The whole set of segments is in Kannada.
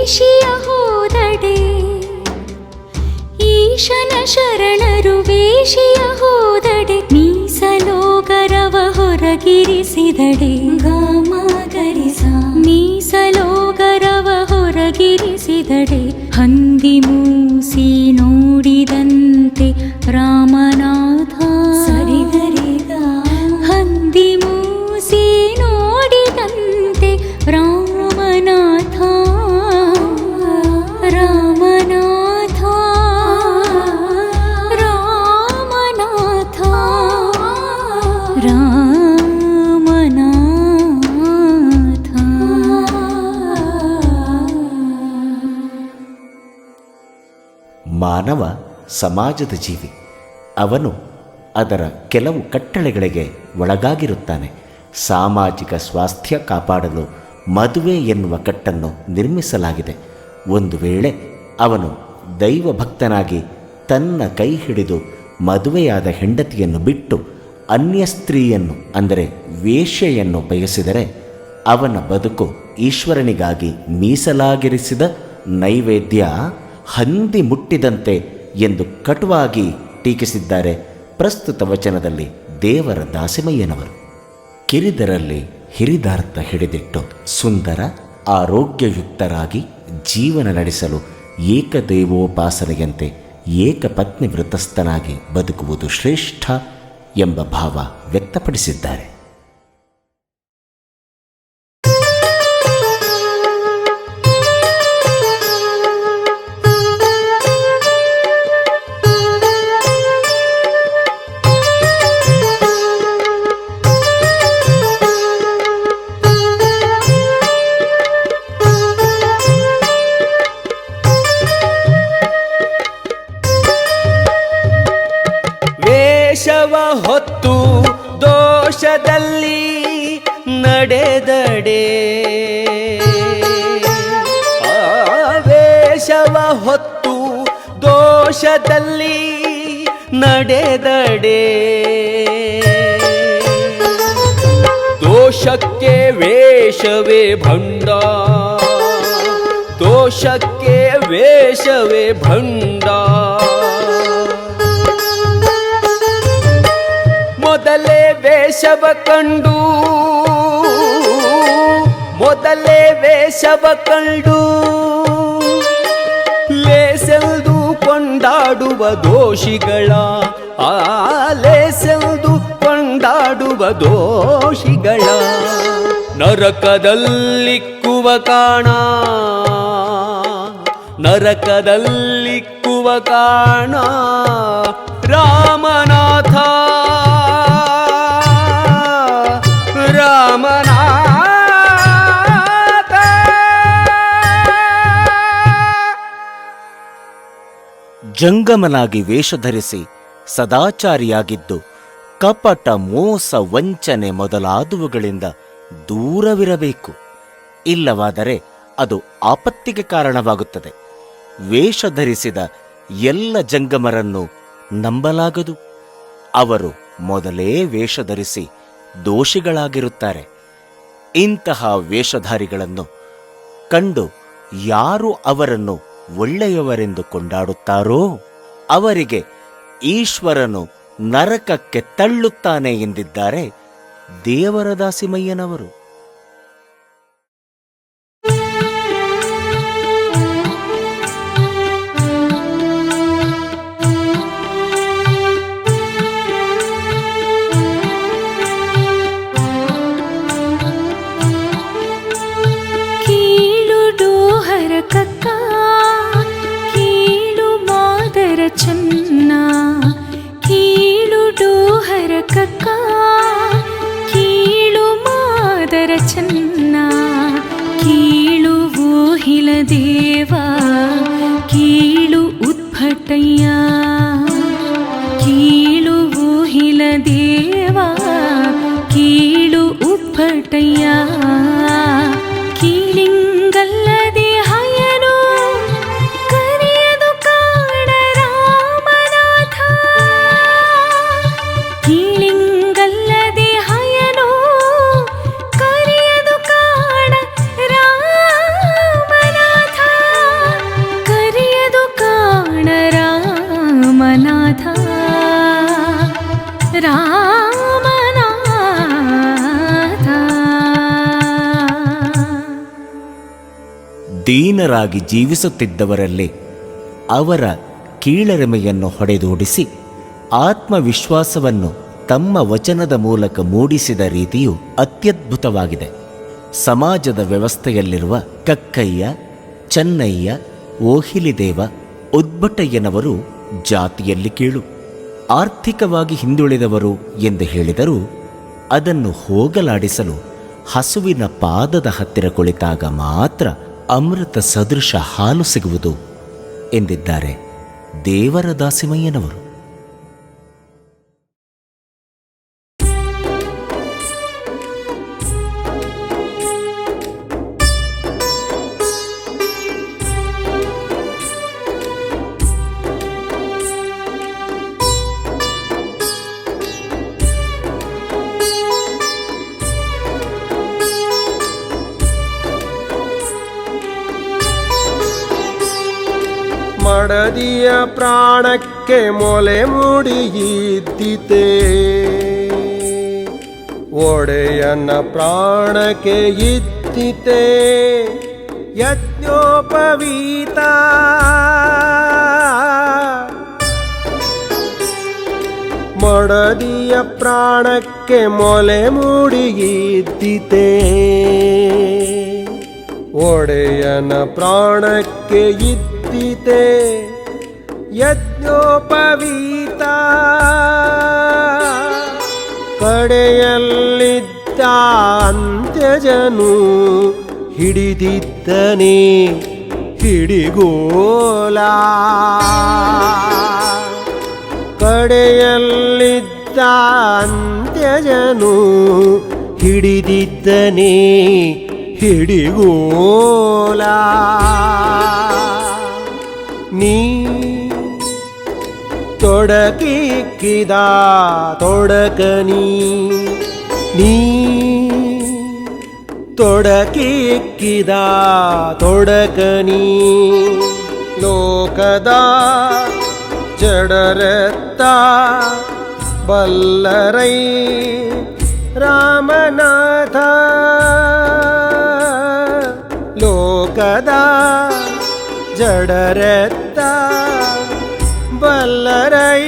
ವೇಷಿಯ ಹೋದಡೆ, ಈಶನ ಶರಣರು ವೇಷಿಯ ಹೋದಡೆ, ಮೀಸಲೋಗರವ ಹೊರಗಿರಿಸಿದಡೆ, ಗಾಮಗರಿಸ ಮೀಸಲೋಗರವ ಹೊರಗಿರಿಸಿದಡೆ, ಹಂದಿ ಮೂಸಿ ನೋಡಿದಂತೆ ರಾಮನಾಥ ಸರಿಗರಿಗ, ಹಂದಿ ಮೂಸಿ ನೋಡಿದಂತೆ ರಾಮನಾಥ ರಾಮನಾಥ ರಾಮನಾಥ ರಾಮನಾಥ. ಮಾನವ ಸಮಾಜದ ಜೀವಿ. ಅವನು ಅದರ ಕೆಲವು ಕಟ್ಟಳೆಗಳಿಗೆ ಒಳಗಾಗಿರುತ್ತಾನೆ. ಸಾಮಾಜಿಕ ಸ್ವಾಸ್ಥ್ಯ ಕಾಪಾಡಲು ಮದುವೆ ಎನ್ನುವ ಕಟ್ಟನ್ನು ನಿರ್ಮಿಸಲಾಗಿದೆ. ಒಂದು ವೇಳೆ ಅವನು ದೈವ ಭಕ್ತನಾಗಿ ತನ್ನ ಕೈ ಹಿಡಿದು ಮದುವೆಯಾದ ಹೆಂಡತಿಯನ್ನು ಬಿಟ್ಟು ಅನ್ಯ ಸ್ತ್ರೀಯನ್ನು ಅಂದರೆ ವೇಶ್ಯೆಯನ್ನು ಬಯಸಿದರೆ ಅವನ ಬದುಕು ಈಶ್ವರನಿಗಾಗಿ ಮೀಸಲಾಗಿರಿಸಿದ ನೈವೇದ್ಯ ಹಂದಿ ಮುಟ್ಟಿದಂತೆ ಎಂದು ಕಟುವಾಗಿ ಟೀಕಿಸಿದ್ದಾರೆ ಪ್ರಸ್ತುತ ವಚನದಲ್ಲಿ ದೇವರ ದಾಸಿಮಯ್ಯನವರು. ಕಿರಿದರಲ್ಲಿ ಹಿರಿದಾರ್ಥ ಹಿಡಿದಿಟ್ಟು ಸುಂದರ ಆರೋಗ್ಯಯುಕ್ತರಾಗಿ ಜೀವನ ನಡೆಸಲು ಏಕದೈವೋಪಾಸನೆಯಂತೆ ಏಕಪತ್ನಿ ವೃತಸ್ಥನಾಗಿ ಬದುಕುವುದು ಶ್ರೇಷ್ಠ ಎಂಬ ಭಾವ ವ್ಯಕ್ತಪಡಿಸಿದ್ದಾರೆ. ವೇಷವ ಹೊತ್ತು ದೋಷದಲ್ಲಿ ನಡೆದಡೆ, ವೇಷವ ಹೊತ್ತು ದೋಷದಲ್ಲಿ ನಡೆದಡೆ, ದೋಷಕ್ಕೆ ವೇಷವೇ ಭಂಡ, ದೋಷಕ್ಕೆ ವೇಷವೇ ಭಂಡ. ಮೊದಲೇ ವೇಷವ ಕಂಡು, ಮೊದಲೇ ವೇಷವ ಕಂಡು ಲೇಸೆಲ್ದು ಕೊಂಡಾಡುವ ದೋಷಿಗಳ, ಲೇಸೆಲ್ದು ಕೊಂಡಾಡುವ ದೋಷಿಗಳ, ನರಕದಲ್ಲಿಕ್ಕುವ ಕಾಣ, ನರಕದಲ್ಲಿಕ್ಕುವ ಕಾಣ ರಾಮನಾಥ ರಾಮನಾಥ. ಜಂಗಮನಾಗಿ ವೇಷಧರಿಸಿ ಸದಾಚಾರಿಯಾಗಿದ್ದು ಕಪಟ ಮೋಸ ವಂಚನೆ ಮೊದಲಾದವುಗಳಿಂದ ದೂರವಿರಬೇಕು. ಇಲ್ಲವಾದರೆ ಅದು ಆಪತ್ತಿಗೆ ಕಾರಣವಾಗುತ್ತದೆ. ವೇಷಧರಿಸಿದ ಎಲ್ಲ ಜಂಗಮರನ್ನು ನಂಬಲಾಗದು. ಅವರು ಮೊದಲೇ ವೇಷಧರಿಸಿ ದೋಷಿಗಳಾಗಿರುತ್ತಾರೆ. ಇಂತಹ ವೇಷಧಾರಿಗಳನ್ನು ಕಂಡು ಯಾರು ಅವರನ್ನು ಒಳ್ಳೆಯವರೆಂದು ಕೊಂಡಾಡುತ್ತಾರೋ ಅವರಿಗೆ ಈಶ್ವರನು ನರಕಕ್ಕೆ ತಳ್ಳುತ್ತಾನೆ ಎಂದಿದ್ದಾರೆ ದೇವರ ದಾಸಿಮಯ್ಯನವರು. ಕಕ್ಕ ಕೀಳು ಮಾದರ ಚೆನ್ನ, ಕೀಳು ಡೋಹರ ಕಕ್ಕ ಕೀಳು ಮಾದರ ಚೆನ್ನ, ಕೀಳು ಊಹಿಲ ದೇವ ಕೀಳು ಉದ್ಭಟಯ್ಯ, ಕೀಳು ಊಹಿಲ ದೇವ ಕೀಳು ಉದ್ಭಟಯ್ಯ, ಕೀಳಿಂಗಲ್ಲದೆ ಹಯನು ಕರೆಯದು ಕಾಣ ರಾಮನಾಥ, ಕೀಳಿಂಗಲ್ಲದೆ ಹಯನು ಕರೆಯದು ಕಾಣ ರಾಮನಾಥ. ದೀನರಾಗಿ ಜೀವಿಸುತ್ತಿದ್ದವರಲ್ಲಿ ಅವರ ಕೀಳರಿಮೆಯನ್ನು ಹೊಡೆದೋಡಿಸಿ ಆತ್ಮವಿಶ್ವಾಸವನ್ನು ತಮ್ಮ ವಚನದ ಮೂಲಕ ಮೂಡಿಸಿದ ರೀತಿಯು ಅತ್ಯದ್ಭುತವಾಗಿದೆ. ಸಮಾಜದ ವ್ಯವಸ್ಥೆಯಲ್ಲಿರುವ ಕಕ್ಕಯ್ಯ, ಚೆನ್ನಯ್ಯ, ಓಹಿಲಿದೇವ, ಉದ್ಭಟಯ್ಯನವರು ಜಾತಿಯಲ್ಲಿ ಕೀಳು, ಆರ್ಥಿಕವಾಗಿ ಹಿಂದುಳಿದವರು ಎಂದು ಹೇಳಿದರೂ ಅದನ್ನು ಹೋಗಲಾಡಿಸಲು ಹಸುವಿನ ಪಾದದ ಹತ್ತಿರ ಕುಳಿತಾಗ ಮಾತ್ರ ಅಮೃತ ಸದೃಶ ಹಾಲು ಸಿಗುವುದು ಎಂದಿದ್ದಾರೆ ದೇವರ ದಾಸಿಮಯ್ಯನವರು. ಮಡದಿಯ ಪ್ರಾಣಕ್ಕೆ ಮೊಲೆ ಮುಡಿಯಿದ್ದಿತೆ, ಒಡೆಯನ ಪ್ರಾಣಕ್ಕೆ ಇದ್ದಿತೆ ಯಜ್ಞೋಪವೀತ. ಮಡದಿಯ ಪ್ರಾಣಕ್ಕೆ ಮೊಲೆ ಮುಡಿಯಿದ್ದಿತೆ, ಒಡೆಯನ ಪ್ರಾಣಕ್ಕೆ ಇದ್ದಿತೆ ಯಜ್ಞೋಪವೀತ. ಕಡೆಯಲ್ಲಿದ್ದ ಅಂತ್ಯಜನು ಹಿಡಿದಿದ್ದನೇ ಹಿಡಿಗೋಲ. ಕಡೆಯಲ್ಲಿದ್ದ ಅಂತ್ಯಜನು ಹಿಡಿದಿದ್ದನೇ ಹಿಡಿಗೋಲ. ನೀ ತೊಡಕಿಕ್ಕಿದ ತೊಡಕನಿ, ನೀ ತೊಡಕಿಕ್ಕಿದ ತೊಡಕನಿ. ಲೋಕದ ಜಡರತ್ತ ಬಲ್ಲರೈ ರಾಮನಾಥ. ಲೋಕದ ಜಡರತ್ತ ಬಲ್ಲರೈ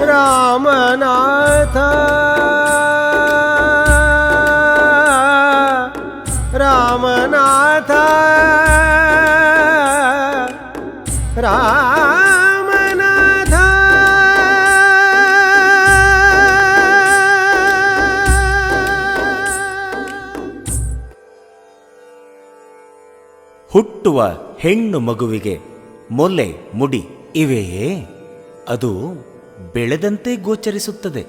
ರಾಮನಾಥ. ರಾಮನಾಥ ರಾಮನಾಥ. ಹುಟ್ಟುವ ಹೆಣ್ಣು ಮಗುವಿಗೆ ಮೊಲೆ ಮುಡಿ ಇವೆಯೇ? ಅದು ಬೆಳೆದಂತೆ ಗೋಚರಿಸುತ್ತದೆ.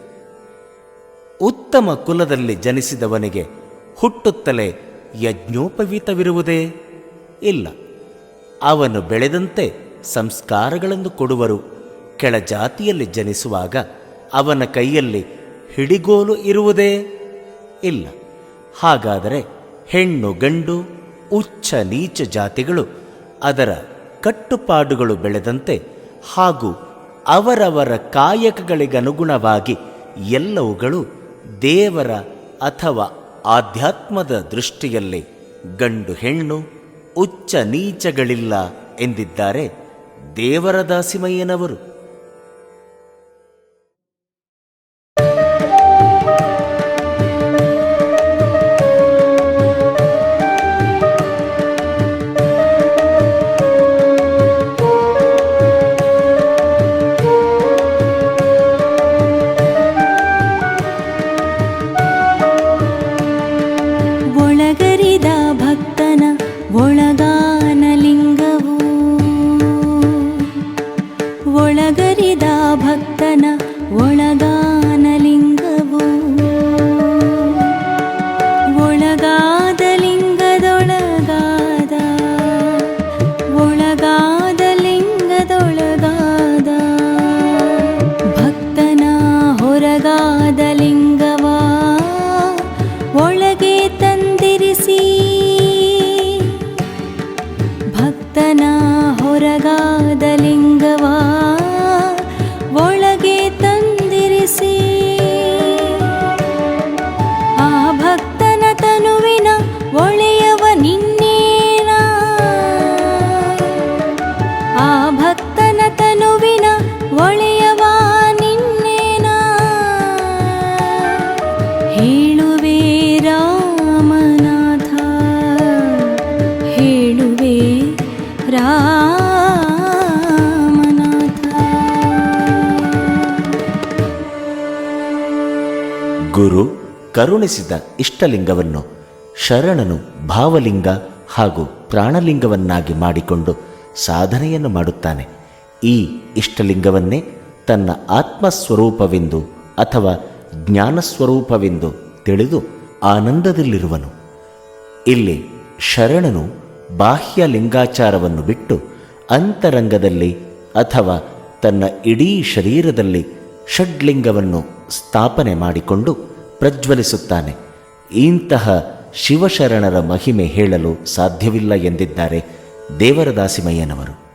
ಉತ್ತಮ ಕುಲದಲ್ಲಿ ಜನಿಸಿದವನಿಗೆ ಹುಟ್ಟುತ್ತಲೇ ಯಜ್ಞೋಪವೀತವಿರುವುದೇ ಇಲ್ಲ. ಅವನು ಬೆಳೆದಂತೆ ಸಂಸ್ಕಾರಗಳನ್ನು ಕೊಡುವರು. ಕೆಳಜಾತಿಯಲ್ಲಿ ಜನಿಸುವಾಗ ಅವನ ಕೈಯಲ್ಲಿ ಹಿಡಿಗೋಲು ಇರುವುದೇ ಇಲ್ಲ. ಹಾಗಾದರೆ ಹೆಣ್ಣು ಗಂಡು ಉಚ್ಚ ನೀಚ ಜಾತಿಗಳು ಅದರ ಕಟ್ಟುಪಾಡುಗಳು ಬೆಳೆದಂತೆ ಹಾಗೂ ಅವರವರ ಕಾಯಕಗಳಿಗನುಗುಣವಾಗಿ ಎಲ್ಲವುಗಳು ದೇವರ ಅಥವಾ ಆಧ್ಯಾತ್ಮದ ದೃಷ್ಟಿಯಲ್ಲಿ ಗಂಡು ಹೆಣ್ಣು ಉಚ್ಚ ನೀಚಗಳಿಲ್ಲ ಎಂದಿದ್ದಾರೆ ದೇವರ ದಾಸಿಮಯ್ಯನವರು. ಒಳಗರಿದ ಭಕ್ತನ ಒಳಗಾನಲಿಂಗವು, ಒಳಗಾದ ಲಿಂಗದೊಳಗಾದ, ಒಳಗಾದ ಲಿಂಗದೊಳಗಾದ ಭಕ್ತನ ಹೊರಗಾದ ಲಿಂಗವ ಒಳಗೆ ತಂದಿರಿಸಿ, ಭಕ್ತನ ಹೊರಗಾದ ಲಿಂಗವ ಒಳಗೆ ತಂದಿರಿಸಿ, ಆ ಭಕ್ತನ ತನು ಹೇಳುವೆ ರಾಮನಾಥ ಹೇಳುವೆ ಗುರು ಕರುಣಿಸಿದ ಇಷ್ಟಲಿಂಗವನ್ನು ಶರಣನು ಭಾವಲಿಂಗ ಹಾಗೂ ಪ್ರಾಣಲಿಂಗವನ್ನಾಗಿ ಮಾಡಿಕೊಂಡು ಸಾಧನೆಯನ್ನು ಮಾಡುತ್ತಾನೆ. ಈ ಇಷ್ಟಲಿಂಗವನ್ನೇ ತನ್ನ ಆತ್ಮಸ್ವರೂಪವೆಂದು ಅಥವಾ ಜ್ಞಾನಸ್ವರೂಪವೆಂದು ತಿಳಿದು ಆನಂದದಲ್ಲಿರುವನು. ಇಲ್ಲಿ ಶರಣನು ಬಾಹ್ಯ ಲಿಂಗಾಚಾರವನ್ನು ಬಿಟ್ಟು ಅಂತರಂಗದಲ್ಲಿ ಅಥವಾ ತನ್ನ ಇಡೀ ಶರೀರದಲ್ಲಿ ಷಡ್ಲಿಂಗವನ್ನು ಸ್ಥಾಪನೆ ಮಾಡಿಕೊಂಡು ಪ್ರಜ್ವಲಿಸುತ್ತಾನೆ. ಇಂತಹ ಶಿವಶರಣರ ಮಹಿಮೆ ಹೇಳಲು ಸಾಧ್ಯವಿಲ್ಲ ಎಂದಿದ್ದಾರೆ ದೇವರದಾಸಿಮಯ್ಯನವರು.